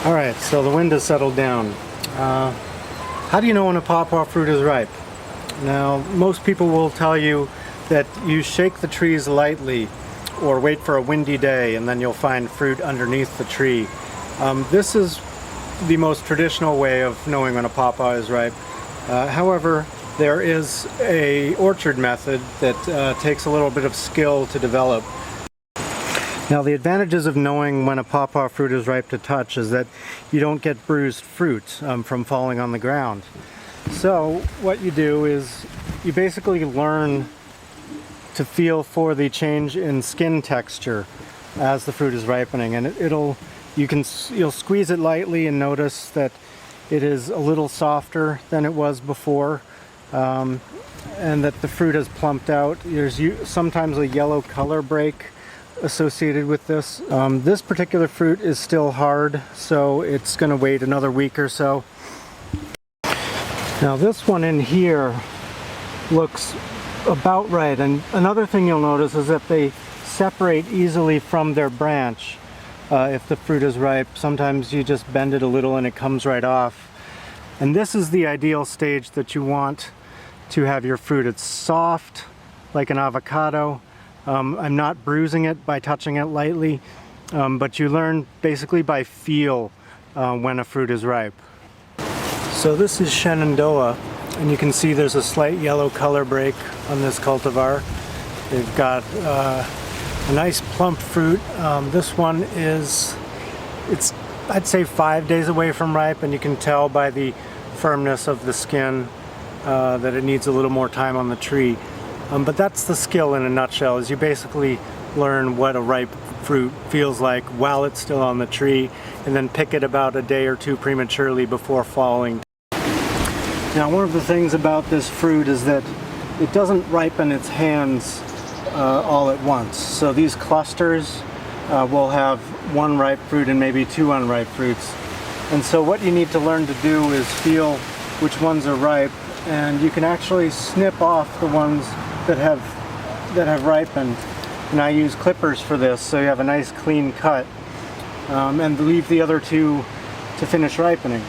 Alright, so the wind has settled down. How do you know when a pawpaw fruit is ripe? Now, most people will tell you that you shake the trees lightly or wait for a windy day and then you'll find fruit underneath the tree. This is the most traditional way of knowing when a pawpaw is ripe. However, there is a orchard method that takes a little bit of skill to develop. Now, the advantages of knowing when a pawpaw fruit is ripe to touch is that you don't get bruised fruit from falling on the ground. So what you do is you basically learn to feel for the change in skin texture as the fruit is ripening, and you'll squeeze it lightly and notice that it is a little softer than it was before, and that the fruit has plumped out. There's sometimes a yellow color break associated with this. This particular fruit is still hard, so it's going to wait another week or so. Now this one in here looks about right, and another thing you'll notice is that they separate easily from their branch if the fruit is ripe. Sometimes you just bend it a little and it comes right off. And this is the ideal stage that you want to have your fruit. It's soft like an avocado. I'm not bruising it by touching it lightly, but you learn basically by feel when a fruit is ripe. So this is Shenandoah, and you can see there's a slight yellow color break on this cultivar. They've got a nice plump fruit. This one it's I'd say 5 days away from ripe, and you can tell by the firmness of the skin that it needs a little more time on the tree. But that's the skill in a nutshell, is you basically learn what a ripe fruit feels like while it's still on the tree, and then pick it about a day or two prematurely before falling. Now, one of the things about this fruit is that it doesn't ripen its hands all at once. So these clusters will have one ripe fruit and maybe two unripe fruits. And so what you need to learn to do is feel which ones are ripe, and you can actually snip off the ones that have ripened. And I use clippers for this, so you have a nice clean cut, and leave the other two to finish ripening.